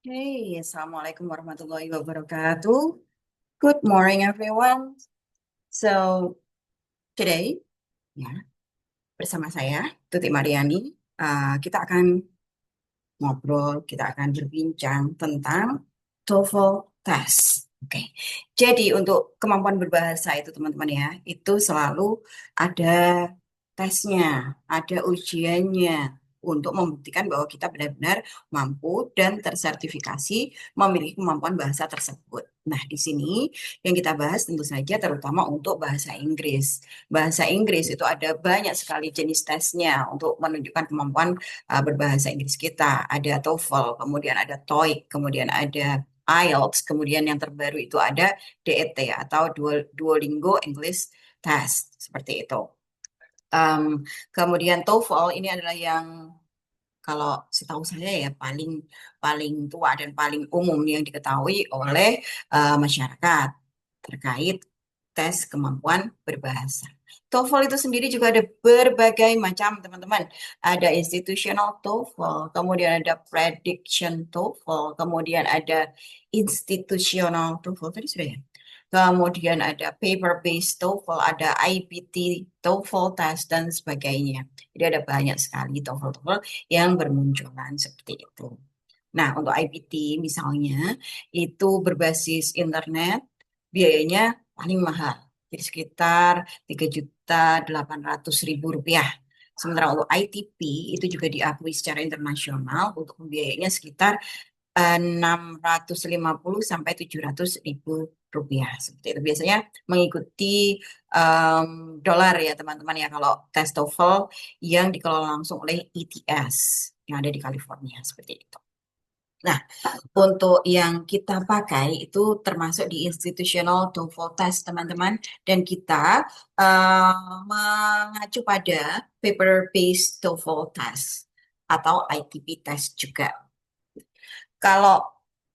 Hey, Assalamualaikum warahmatullahi wabarakatuh. Good morning, everyone. So, today, ya, bersama saya, Tuti Mariani, kita akan ngobrol, kita akan berbincang tentang TOEFL test. Oke, jadi untuk kemampuan berbahasa itu teman-teman ya, itu selalu ada tesnya, ada ujiannya untuk membuktikan bahwa kita benar-benar mampu dan tersertifikasi memiliki kemampuan bahasa tersebut. Nah, di sini yang kita bahas tentu saja terutama untuk bahasa Inggris. Bahasa Inggris itu ada banyak sekali jenis tesnya untuk menunjukkan kemampuan berbahasa Inggris kita. Ada TOEFL, kemudian ada TOEIC, kemudian ada IELTS, kemudian yang terbaru itu ada DET atau Duolingo English Test, seperti itu. Kemudian TOEFL ini adalah yang kalau setahu saya ya paling paling tua dan paling umum yang diketahui oleh masyarakat terkait tes kemampuan berbahasa. TOEFL itu sendiri juga ada berbagai macam, teman-teman. Ada institutional TOEFL, kemudian ada prediction TOEFL, kemudian ada institutional TOEFL. Tadi sudah ya? Kemudian ada paper-based TOEFL, ada IPT TOEFL test, dan sebagainya. Jadi ada banyak sekali TOEFL yang bermunculan seperti itu. Nah, untuk IPT misalnya, itu berbasis internet, biayanya paling mahal. Jadi sekitar 3.800.000 rupiah. Sementara untuk ITP itu juga diakui secara internasional untuk biayanya sekitar 650 sampai 700.000 rupiah. Seperti itu. Biasanya mengikuti dolar ya teman-teman ya kalau tes TOEFL yang dikelola langsung oleh ETS yang ada di California. Seperti itu. Nah, untuk yang kita pakai itu termasuk di institutional TOEFL test, teman-teman. Dan kita mengacu pada paper-based TOEFL test atau ITP test juga. Kalau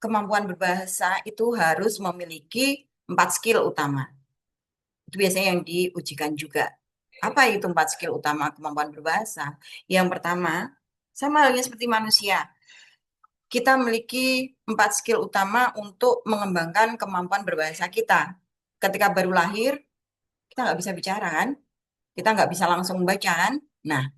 kemampuan berbahasa itu harus memiliki 4 skill utama. Itu biasanya yang diujikan juga. Apa itu 4 skill utama kemampuan berbahasa? Yang pertama, sama halnya seperti manusia, kita memiliki 4 skill utama untuk mengembangkan kemampuan berbahasa kita. Ketika baru lahir, kita nggak bisa bicara kan? Kita nggak bisa langsung membaca kan? Nah,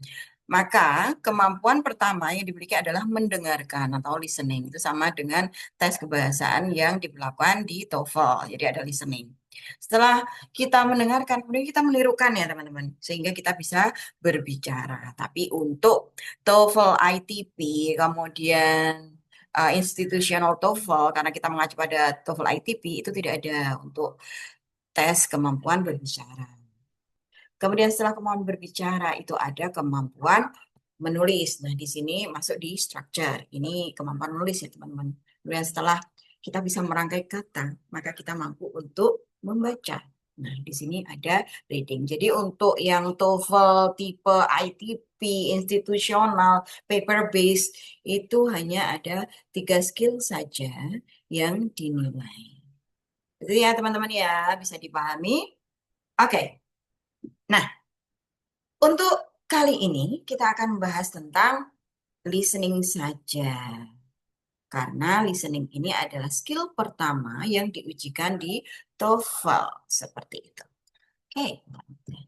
maka kemampuan pertama yang dimiliki adalah mendengarkan atau listening. Itu sama dengan tes kebahasaan yang diberlakukan di TOEFL. Jadi ada listening. Setelah kita mendengarkan, kemudian kita menirukan ya teman-teman. Sehingga kita bisa berbicara. Tapi untuk TOEFL ITP, kemudian institutional TOEFL, karena kita mengacu pada TOEFL ITP, itu tidak ada untuk tes kemampuan berbicara. Kemudian setelah kemampuan berbicara itu ada kemampuan menulis. Nah, di sini masuk di structure. Ini kemampuan menulis ya, teman-teman. Kemudian setelah kita bisa merangkai kata, maka kita mampu untuk membaca. Nah, di sini ada reading. Jadi untuk yang TOEFL tipe ITP, institusional, paper based itu hanya ada 3 skill saja yang dinilai. Itu ya teman-teman ya, bisa dipahami. Oke. Nah, untuk kali ini kita akan membahas tentang listening saja. Karena listening ini adalah skill pertama yang diujikan di TOEFL. Seperti itu. Okay.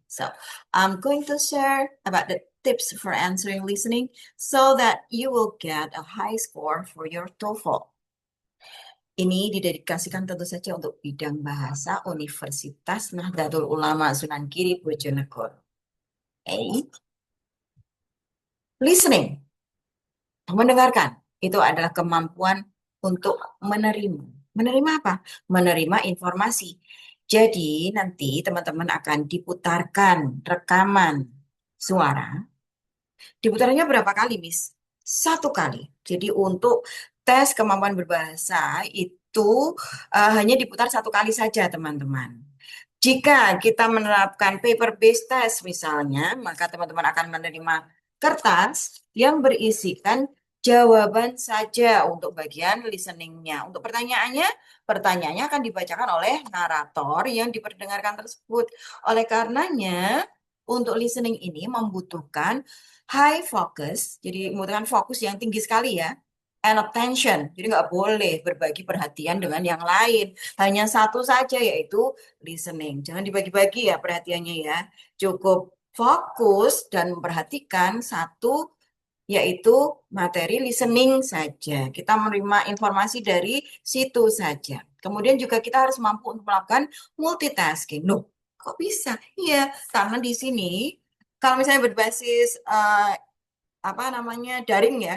So, I'm going to share about the tips for answering listening so that you will get a high score for your TOEFL. Ini didedikasikan tentu saja untuk bidang bahasa Universitas Nahdlatul Ulama Sunan Giri Bojonegoro. Okay. Listening. Mendengarkan itu adalah kemampuan untuk menerima. Menerima apa? Menerima informasi. Jadi nanti teman-teman akan diputarkan rekaman suara. Diputarnya berapa kali, Miss? 1 kali. Jadi untuk tes kemampuan berbahasa itu hanya diputar 1 kali saja, teman-teman. Jika kita menerapkan paper-based test misalnya, maka teman-teman akan menerima kertas yang berisikan jawaban saja untuk bagian listeningnya. Untuk pertanyaannya, pertanyaannya akan dibacakan oleh narator yang diperdengarkan tersebut. Oleh karenanya, untuk listening ini membutuhkan high focus, jadi membutuhkan fokus yang tinggi sekali ya. and attention. Jadi nggak boleh berbagi perhatian dengan yang lain. Hanya satu saja, yaitu listening. Jangan dibagi-bagi ya perhatiannya ya. Cukup fokus dan memperhatikan satu, yaitu materi listening saja. Kita menerima informasi dari situ saja. Kemudian juga kita harus mampu untuk melakukan multitasking. Loh, kok bisa? Iya, karena di sini kalau misalnya berbasis apa namanya daring ya,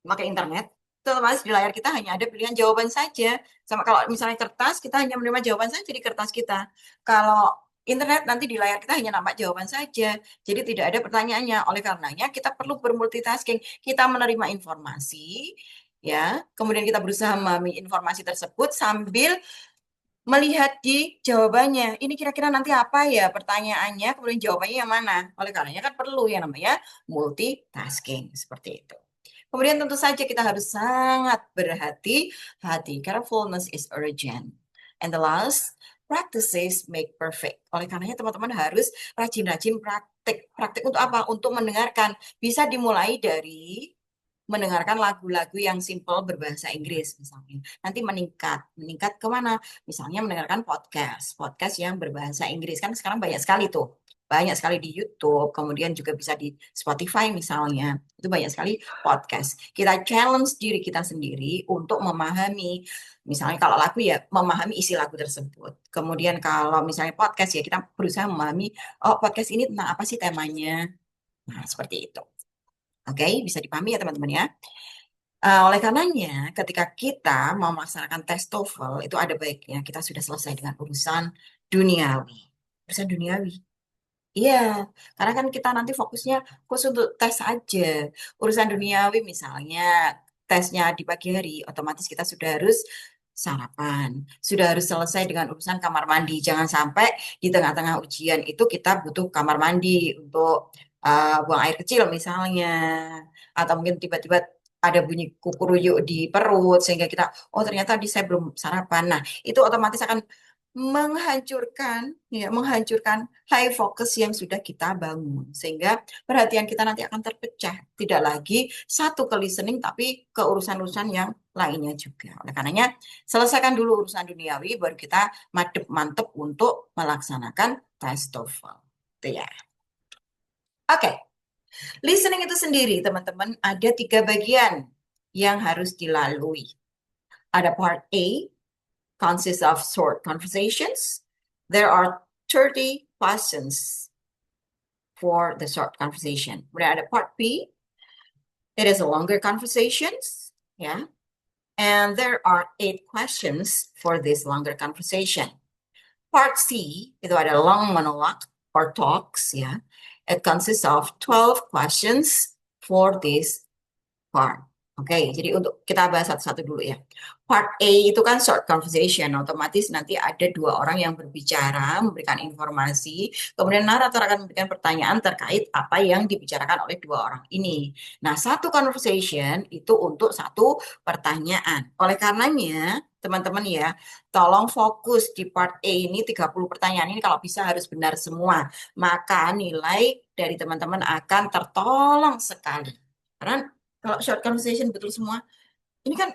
pakai internet, itu otomatis di layar kita hanya ada pilihan jawaban saja. Sama kalau misalnya kertas, kita hanya menerima jawaban saja di kertas kita. Kalau internet nanti di layar kita hanya nampak jawaban saja. Jadi tidak ada pertanyaannya. Oleh karenanya kita perlu bermultitasking. Kita menerima informasi, ya, kemudian kita berusaha memahami informasi tersebut sambil melihat di jawabannya. Ini kira-kira nanti apa ya pertanyaannya, kemudian jawabannya yang mana. Oleh karenanya kan perlu yang namanya multitasking seperti itu. Kemudian tentu saja kita harus sangat berhati-hati. Carefulness is urgent. And the last, practices make perfect. Oleh karenanya teman-teman harus rajin-rajin praktik. Praktik untuk apa? Untuk mendengarkan. Bisa dimulai dari mendengarkan lagu-lagu yang simple berbahasa Inggris misalnya. Nanti meningkat. Meningkat ke mana? Misalnya mendengarkan podcast. Podcast yang berbahasa Inggris. Kan sekarang banyak sekali tuh. Banyak sekali di YouTube, kemudian juga bisa di Spotify misalnya. Itu banyak sekali podcast. Kita challenge diri kita sendiri untuk memahami, misalnya kalau lagu ya, memahami isi lagu tersebut. Kemudian kalau misalnya podcast ya, kita berusaha memahami, oh podcast ini tentang apa sih temanya. Nah, seperti itu. Oke, bisa dipahami ya teman-teman ya. Oleh karenanya, ketika kita mau melaksanakan tes TOEFL, itu ada baiknya kita sudah selesai dengan urusan duniawi. Urusan duniawi. Iya, karena kan kita nanti fokusnya khusus untuk tes aja. Urusan duniawi misalnya, tesnya di pagi hari, otomatis kita sudah harus sarapan. Sudah harus selesai dengan urusan kamar mandi. Jangan sampai di tengah-tengah ujian itu kita butuh kamar mandi untuk buang air kecil misalnya. Atau mungkin tiba-tiba ada bunyi kukuruyuk di perut sehingga kita, oh ternyata di saya belum sarapan. Nah, itu otomatis akan menghancurkan menghancurkan high focus yang sudah kita bangun sehingga perhatian kita nanti akan terpecah, tidak lagi satu ke listening tapi ke urusan-urusan yang lainnya juga. Oleh karenanya selesaikan dulu urusan duniawi baru kita madep mantep untuk melaksanakan tes TOEFL. Itu ya. Oke, listening itu sendiri teman-teman ada 3 bagian yang harus dilalui. Ada part A, consists of short conversations. There are 30 questions for the short conversation. Kemudian ada part B, it is a longer conversations, yeah. And there are 8 questions for this longer conversation. Part C, itu ada long monologue or talks, ya. It consists of 12 questions for this part. Oke, jadi untuk kita bahas satu-satu dulu ya. Part A itu kan short conversation, otomatis nanti ada 2 orang yang berbicara, memberikan informasi, kemudian narator akan memberikan pertanyaan terkait apa yang dibicarakan oleh 2 orang ini. Nah, satu conversation itu untuk satu pertanyaan. Oleh karenanya, teman-teman ya, tolong fokus di part A ini 30 pertanyaan ini kalau bisa harus benar semua. Maka nilai dari teman-teman akan tertolong sekali. Karena kalau short conversation betul semua, ini kan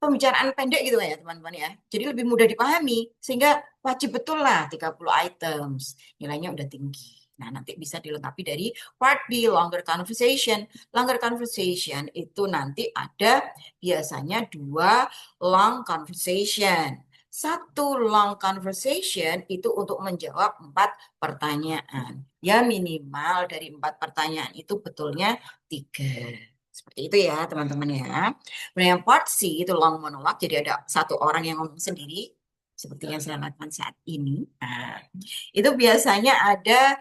pembicaraan pendek gitu ya teman-teman ya. Jadi lebih mudah dipahami, sehingga wajib betul lah 30 items. Nilainya udah tinggi. Nah, nanti bisa dilengkapi dari part B, longer conversation. Longer conversation itu nanti ada biasanya 2 long conversation. Satu long conversation itu untuk menjawab 4 pertanyaan. Ya minimal dari 4 pertanyaan itu betulnya 3. Seperti itu ya teman-teman ya. Nah yang part C itu long monologue, jadi ada satu orang yang ngomong sendiri, seperti yang saya lakukan saat ini. Nah, itu biasanya ada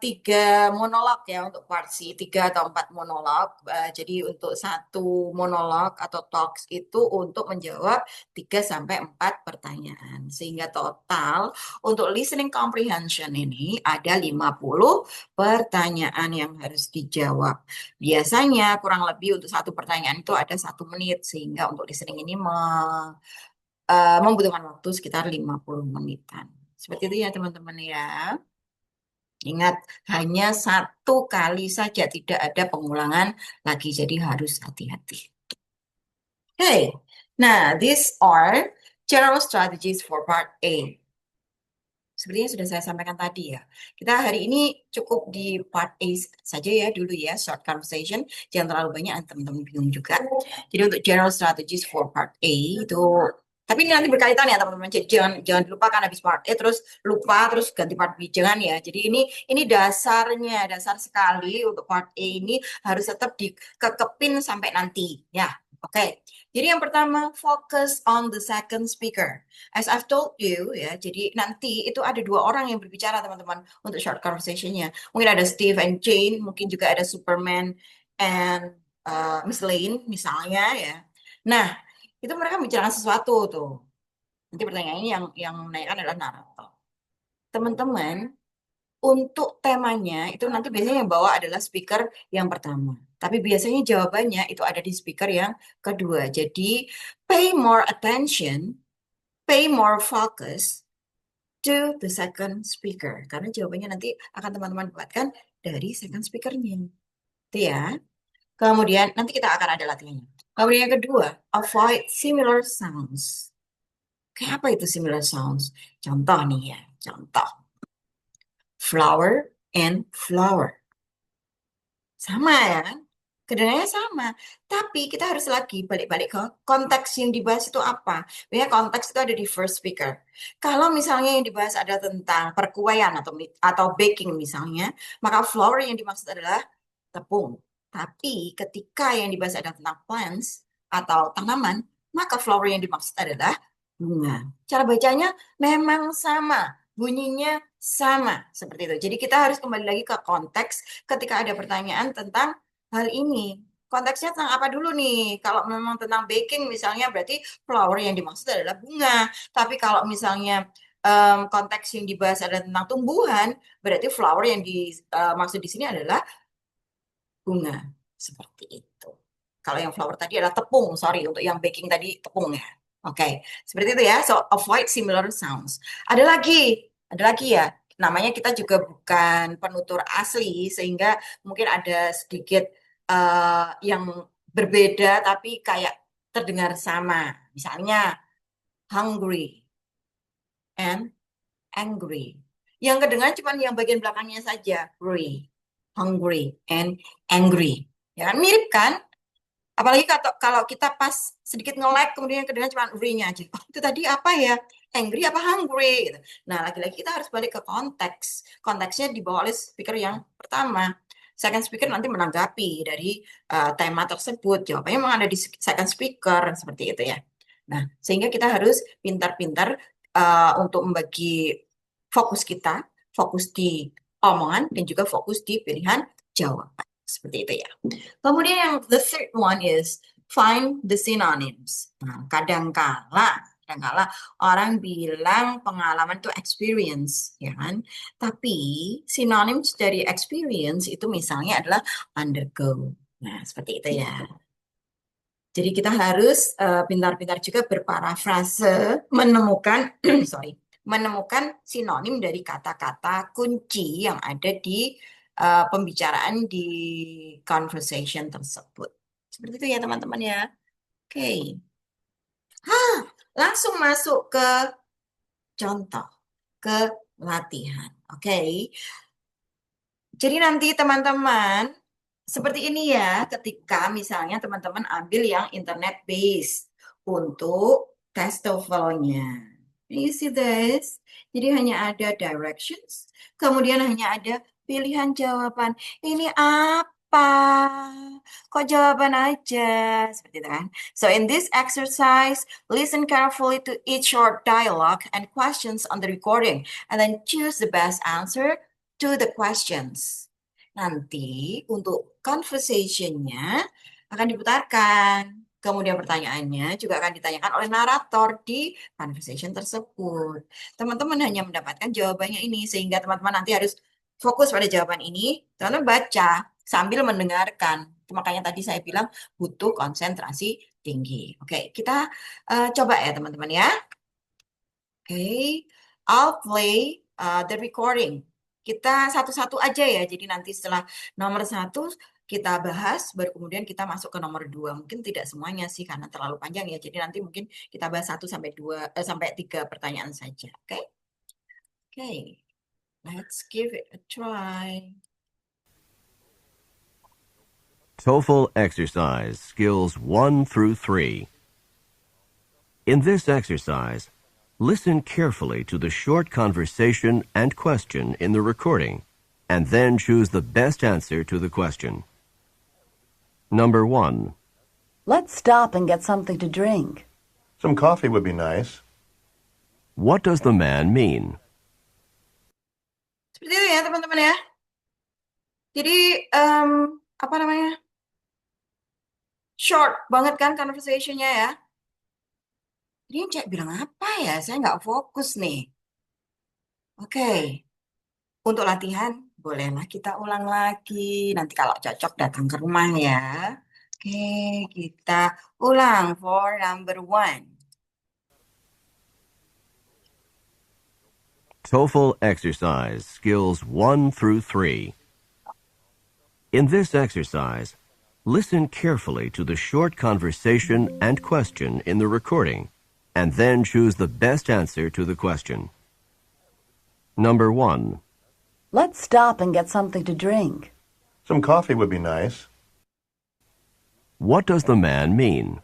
3 monolog ya untuk part C, 3 atau 4 monolog. Jadi untuk satu monolog atau talks itu untuk menjawab 3 sampai 4 pertanyaan. Sehingga total untuk listening comprehension ini ada 50 pertanyaan yang harus dijawab. Biasanya kurang lebih untuk satu pertanyaan itu ada 1 menit, sehingga untuk listening ini membutuhkan waktu sekitar 50 menitan. Seperti itu ya teman-teman ya. Ingat, hanya 1 kali saja, tidak ada pengulangan lagi, jadi harus hati-hati. Okay. Nah, these are general strategies for part A. Sepertinya sudah saya sampaikan tadi ya. Kita hari ini cukup di part A saja ya dulu ya, short conversation. Jangan terlalu banyak, teman-teman bingung juga. Jadi untuk general strategies for part A itu, tapi ini nanti berkaitan ya teman-teman. Jadi jangan dilupakan habis part A terus lupa terus ganti part B, jangan ya. Jadi ini dasarnya, dasar sekali untuk part A ini harus tetap dikekepin sampai nanti ya. Oke. Jadi yang pertama, focus on the second speaker. As I've told you ya, jadi nanti itu ada dua orang yang berbicara teman-teman untuk short conversation-nya. Mungkin ada Steve and Jane, mungkin juga ada Superman and Miss Lane misalnya ya. Nah, itu mereka bicarakan sesuatu tuh. Nanti pertanyaannya yang menanyakan adalah narator. Teman-teman, untuk temanya itu nanti biasanya yang bawa adalah speaker yang pertama. Tapi biasanya jawabannya itu ada di speaker yang kedua. Jadi, pay more attention, pay more focus to the second speaker. Karena jawabannya nanti akan teman-teman buatkan dari second speakernya. Itu ya. Kemudian nanti kita akan ada latihannya. Kemudian yang kedua, avoid similar sounds. Kayak apa itu similar sounds? Contoh nih ya, contoh. Flower and flower. Sama ya kan? Kedengarannya sama. Tapi kita harus lagi balik-balik ke konteks yang dibahas itu apa. Biasanya konteks itu ada di first speaker. Kalau misalnya yang dibahas ada tentang perkuaian atau baking misalnya, maka flower yang dimaksud adalah tepung. Tapi ketika yang dibahas ada tentang plants atau tanaman, maka flower yang dimaksud adalah bunga. Cara bacanya memang sama, bunyinya sama seperti itu. Jadi kita harus kembali lagi ke konteks ketika ada pertanyaan tentang hal ini. Konteksnya tentang apa dulu nih? Kalau memang tentang baking misalnya berarti flower yang dimaksud adalah bunga. Tapi kalau misalnya konteks yang dibahas adalah tentang tumbuhan, berarti flower yang dimaksud di sini adalah bunga. Seperti itu. Kalau yang flower tadi adalah tepung, sorry, untuk yang baking tadi tepung ya. Oke, seperti itu ya. So, avoid similar sounds. Ada lagi ya. Namanya kita juga bukan penutur asli, sehingga mungkin ada sedikit yang berbeda, tapi kayak terdengar sama. Misalnya, hungry and angry. Yang kedengaran cuma yang bagian belakangnya saja, hungry and angry. Ya kan mirip kan? Apalagi kalau kita pas sedikit nge-lag kemudian yang kedengaran cuma nya aja. Oh, itu tadi apa ya? Angry apa hungry gitu. Nah, lagi-lagi kita harus balik ke konteks. Konteksnya dibawa oleh speaker yang pertama. Second speaker nanti menanggapi dari tema tersebut. Jawabannya memang ada di second speaker seperti itu ya. Nah, sehingga kita harus pintar-pintar untuk membagi fokus kita, fokus di omongan dan juga fokus di pilihan jawaban. Seperti itu ya. Kemudian yang the third one is find the synonyms. Nah, kadangkala orang bilang pengalaman itu experience, ya kan? Tapi synonyms dari experience itu misalnya adalah undergo. Nah, seperti itu ya. Jadi kita harus pintar-pintar juga berparafrase menemukan sorry, menemukan sinonim dari kata-kata kunci yang ada di pembicaraan di conversation tersebut. Seperti itu ya teman-teman ya. Oke. Langsung masuk ke contoh, ke latihan. Oke. Jadi nanti teman-teman seperti ini ya, ketika misalnya teman-teman ambil yang internet based untuk tes TOEFL-nya. You see this? Jadi hanya ada directions, kemudian hanya ada pilihan jawaban. Ini apa? Kok jawaban aja? Seperti itu kan? So in this exercise, listen carefully to each short dialogue and questions on the recording, and then choose the best answer to the questions. Nanti untuk conversation-nya akan diputarkan. Kemudian pertanyaannya juga akan ditanyakan oleh narator di conversation tersebut. Teman-teman hanya mendapatkan jawabannya ini, sehingga teman-teman nanti harus fokus pada jawaban ini. Teman-teman baca sambil mendengarkan. Makanya tadi saya bilang butuh konsentrasi tinggi. Oke, kita coba ya teman-teman ya. Oke, I'll play the recording. Kita satu-satu aja ya. Jadi nanti setelah nomor 1 kita bahas, baru kemudian kita masuk ke nomor 2. Mungkin tidak semuanya sih, karena terlalu panjang ya. Jadi nanti mungkin kita bahas 1 sampai 3 pertanyaan saja. Oke? Oke, let's give it a try. TOEFL exercise skills 1 through 3. In this exercise, listen carefully to the short conversation and question in the recording, and then choose the best answer to the question. Number 1. Let's stop and get something to drink. Some coffee would be nice. What does the man mean? Seperti itu ya teman-teman ya. Jadi apa namanya? Short banget kan conversation-nya ya. Jadi yang cek bilang apa ya? Saya nggak fokus nih. Oke. Untuk latihan, bolehlah kita ulang lagi. Nanti kalau cocok datang ke rumah ya. Oke, kita ulang for number 1. TOEFL exercise skills 1 through 3. In this exercise, listen carefully to the short conversation and question in the recording, and then choose the best answer to the question. Number 1. Let's stop and get something to drink. Some coffee would be nice. What does the man mean?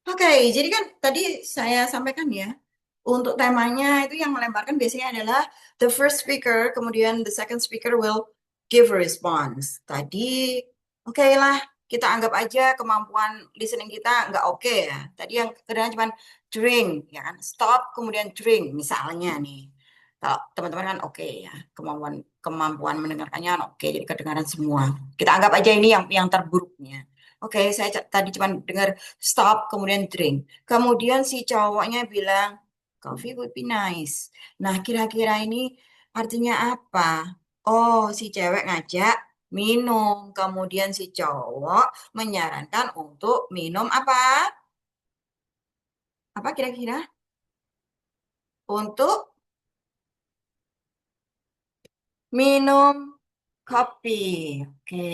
Oke, jadi kan tadi saya sampaikan ya, untuk temanya itu yang melemparkan biasanya adalah the first speaker, kemudian the second speaker will give a response. Tadi, oke lah, kita anggap aja kemampuan listening kita nggak oke ya. Tadi yang kedengaran cuma drink, ya kan, stop, kemudian drink, misalnya nih. Kalau teman-teman kan oke ya, kemampuan mendengarkannya oke, jadi kedengaran semua. Kita anggap aja ini yang terburuknya. Oke, saya tadi cuma dengar stop, kemudian drink. Kemudian si cowoknya bilang, coffee would be nice. Nah, kira-kira ini artinya apa? Oh, si cewek ngajak minum. Kemudian si cowok menyarankan untuk minum apa? Apa kira-kira? Untuk minum kopi. Oke.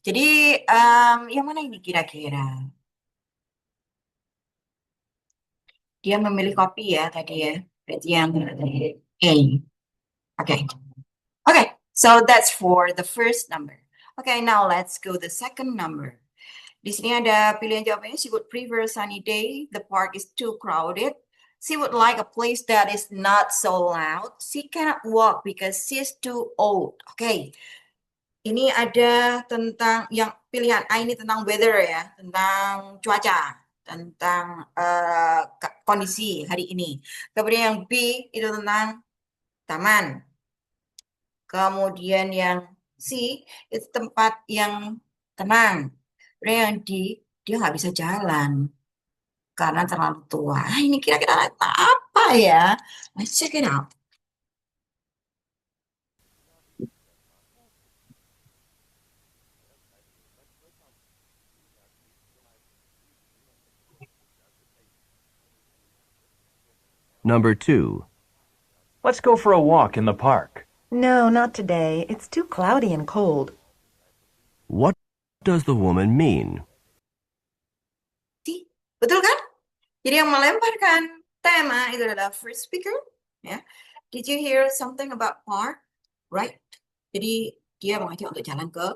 Jadi, yang mana ini kira-kira? Dia memilih kopi ya tadi ya. Berarti yang A. Okay. Okay, so that's for the first number. Okay, now let's go the second number. Di sini ada pilihan jawabannya. She would prefer a sunny day. The park is too crowded. She would like a place that is not so loud. She cannot walk because she's too old. Okay, ini ada tentang yang pilihan A ini tentang weather ya, tentang cuaca, tentang kondisi hari ini. Kemudian yang B itu tentang taman. Kemudian yang C itu tempat yang tenang. Kemudian yang D dia nggak bisa jalan karena terlalu tua. Ini kira-kira apa ya? Let's check it out. Number 2. Let's go for a walk in the park. No, not today. It's too cloudy and cold. What does the woman mean? See? Betul kan? Jadi yang melemparkan tema itu adalah first speaker. Ya. Did you hear something about park? Right? Jadi dia mengajak untuk jalan ke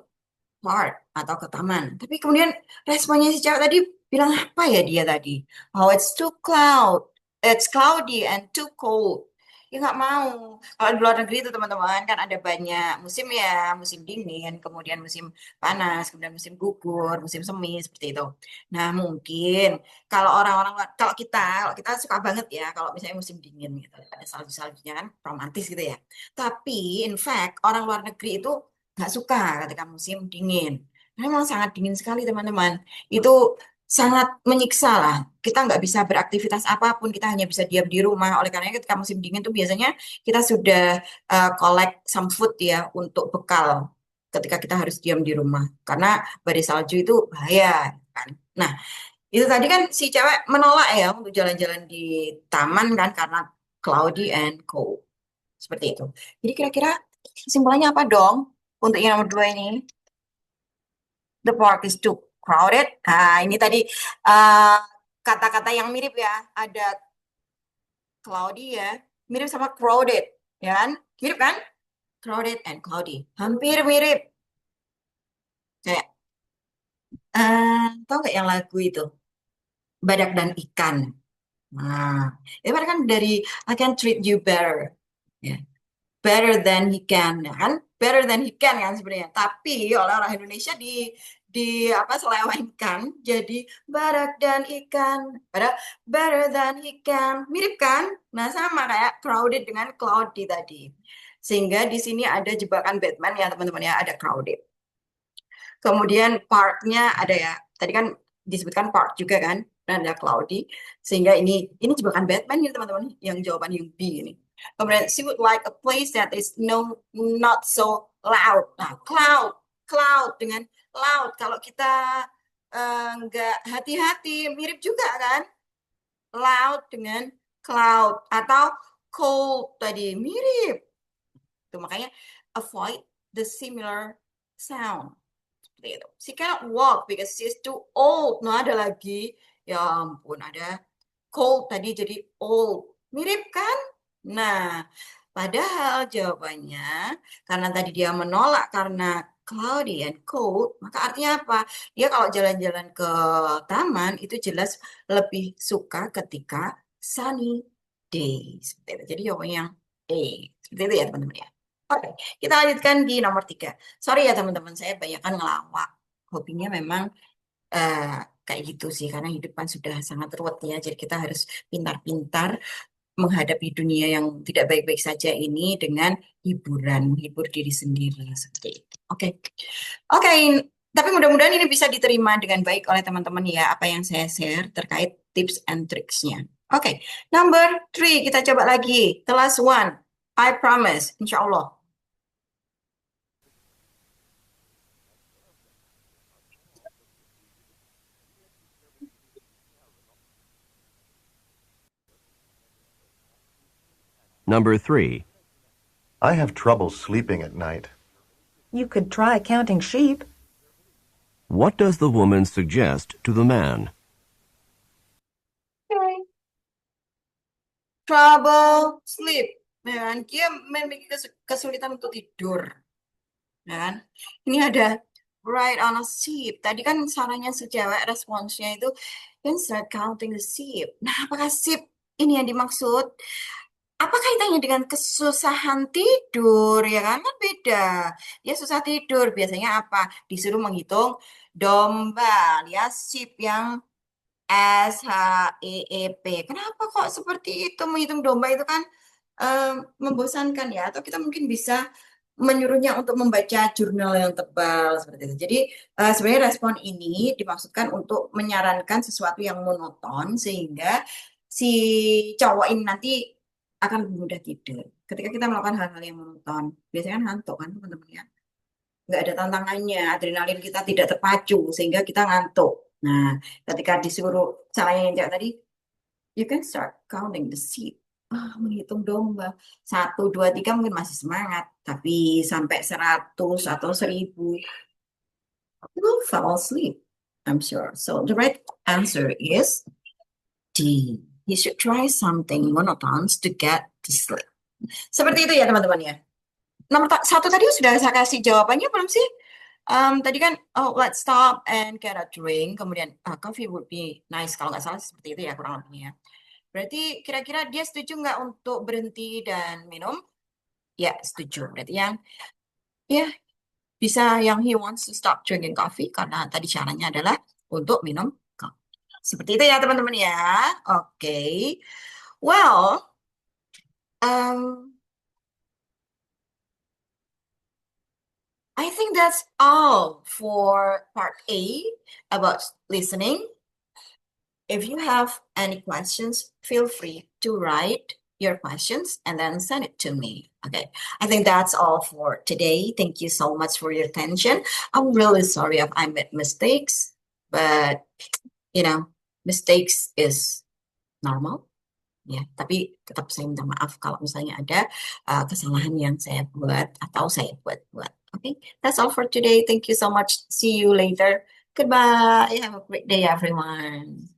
park atau ke taman. Tapi kemudian responnya si cewek tadi bilang apa ya dia tadi? Oh, it's cloudy and too cold. Ya nggak mau. Kalau di luar negeri itu teman-teman kan ada banyak musim ya, musim dingin, kemudian musim panas, kemudian musim gugur, musim semi seperti itu. Nah mungkin kalau kalau kita suka banget ya kalau misalnya musim dingin gitu, ada salju-saljunya kan romantis gitu ya. Tapi in fact orang luar negeri itu nggak suka ketika musim dingin. Memang sangat dingin sekali teman-teman. Itu sangat menyiksa lah. Kita nggak bisa beraktivitas apapun, kita hanya bisa diam di rumah. Oleh karena ketika musim dingin tuh biasanya kita sudah collect some food ya untuk bekal ketika kita harus diam di rumah. Karena badai salju itu bahaya kan. Nah, itu tadi kan si cewek menolak ya untuk jalan-jalan di taman kan karena cloudy and cold. Seperti itu. Jadi kira-kira kesimpulannya apa dong? Untuk yang nomor 2 ini, the park is too crowded. Nah, ini tadi uh, kata-kata yang mirip ya. Ada cloudy ya, mirip sama crowded, ya kan? Mirip kan? Crowded and cloudy. Hampir mirip. Kayak, tahu nggak yang lagu itu? Badak dan ikan. Nah, itu kan dari I can treat you better. Ya. Better than he can, ya kan? Better than he can kan sebenarnya. Tapi oleh orang Indonesia di apa selewengkan jadi badak dan ikan. Padahal better than he can. Mirip kan? Nah, sama kayak crowded dengan cloudy tadi. Sehingga di sini ada jebakan Batman ya teman-teman ya, ada crowded. Kemudian parknya ada ya. Tadi kan disebutkan park juga kan, dan ada cloudy. Sehingga ini jebakan Batman ya teman-teman. Yang jawaban yang B ini. Kemudian she would like a place that is not so loud. Nah, cloud dengan loud. Kalau kita nggak hati-hati, mirip juga kan? Loud dengan cloud atau cold tadi mirip. Itu makanya avoid the similar sound. Seperti itu. She cannot walk because she's too old. Nah, ada lagi. Ya ampun, ada cold tadi jadi old. Mirip kan? Nah, padahal jawabannya karena tadi dia menolak karena cloudy and cold, maka artinya apa? Dia kalau jalan-jalan ke taman itu jelas lebih suka ketika sunny day. Seperti itu. Jadi jawabannya yang A. Seperti itu ya teman-teman ya. Oke, kita lanjutkan di nomor 3. Sorry ya teman-teman, saya banyakkan ngelawak. Hobinya memang eh, kayak gitu sih, karena hidup kan sudah sangat ruwet ya. Jadi kita harus pintar-pintar menghadapi dunia yang tidak baik-baik saja ini dengan hiburan, menghibur diri sendiri seperti itu. Oke. Oke, tapi mudah-mudahan ini bisa diterima dengan baik oleh teman-teman ya, apa yang saya share terkait tips and tricksnya. Oke, number 3 kita coba lagi. The last one, I promise, insya Allah. Number 3. I have trouble sleeping at night. You could try counting sheep. What does the woman suggest to the man? Okay. Trouble sleep. Dan dia memiliki kesulitan untuk tidur. Dan ini ada right on a sheep. Tadi kan sarannya sejawat responsnya itu can start counting the sheep. Nah, apakah sheep ini yang dimaksud? Apa kaitannya dengan kesusahan tidur ya kan? Kan beda. Dia susah tidur biasanya apa? Disuruh menghitung domba, ya sheep yang SHEEP. Kenapa kok seperti itu menghitung domba itu kan membosankan ya? Atau kita mungkin bisa menyuruhnya untuk membaca jurnal yang tebal seperti itu. Jadi sebenarnya respon ini dimaksudkan untuk menyarankan sesuatu yang monoton sehingga si cowok ini nanti akan mudah tidur. Ketika kita melakukan hal-hal yang monoton, biasanya kan ngantuk kan teman-teman ya. Nggak ada tantangannya, adrenalin kita tidak terpacu sehingga kita ngantuk. Nah, ketika disuruh caranya yang kayak tadi, you can start counting the sheep. Menghitung domba. 1, 2, 3 mungkin masih semangat. Tapi sampai 100 atau 1000, you will fall asleep, I'm sure. So the right answer is D. You should try something monotonous to get to sleep. Seperti itu ya teman-teman ya. Nomor 1 tadi sudah saya kasih jawabannya belum sih? Tadi kan, let's stop and get a drink. Kemudian, coffee would be nice. Kalau nggak salah seperti itu ya kurang lebihnya. Berarti kira-kira dia setuju nggak untuk berhenti dan minum? Ya, setuju. Berarti yang ya bisa yang he wants to stop drinking coffee karena tadi caranya adalah untuk minum kopi. Seperti itu ya teman-teman ya. Oke. Well, I think that's all for part A about listening. If you have any questions, feel free to write your questions and then send it to me. Okay, I think that's all for today. Thank you so much for your attention. I'm really sorry if I made mistakes, but mistakes is normal. Ya, tapi tetap saya minta maaf kalau misalnya ada kesalahan yang saya buat atau saya buat. Okay, that's all for today. Thank you so much. See you later. Goodbye. Have a great day, everyone.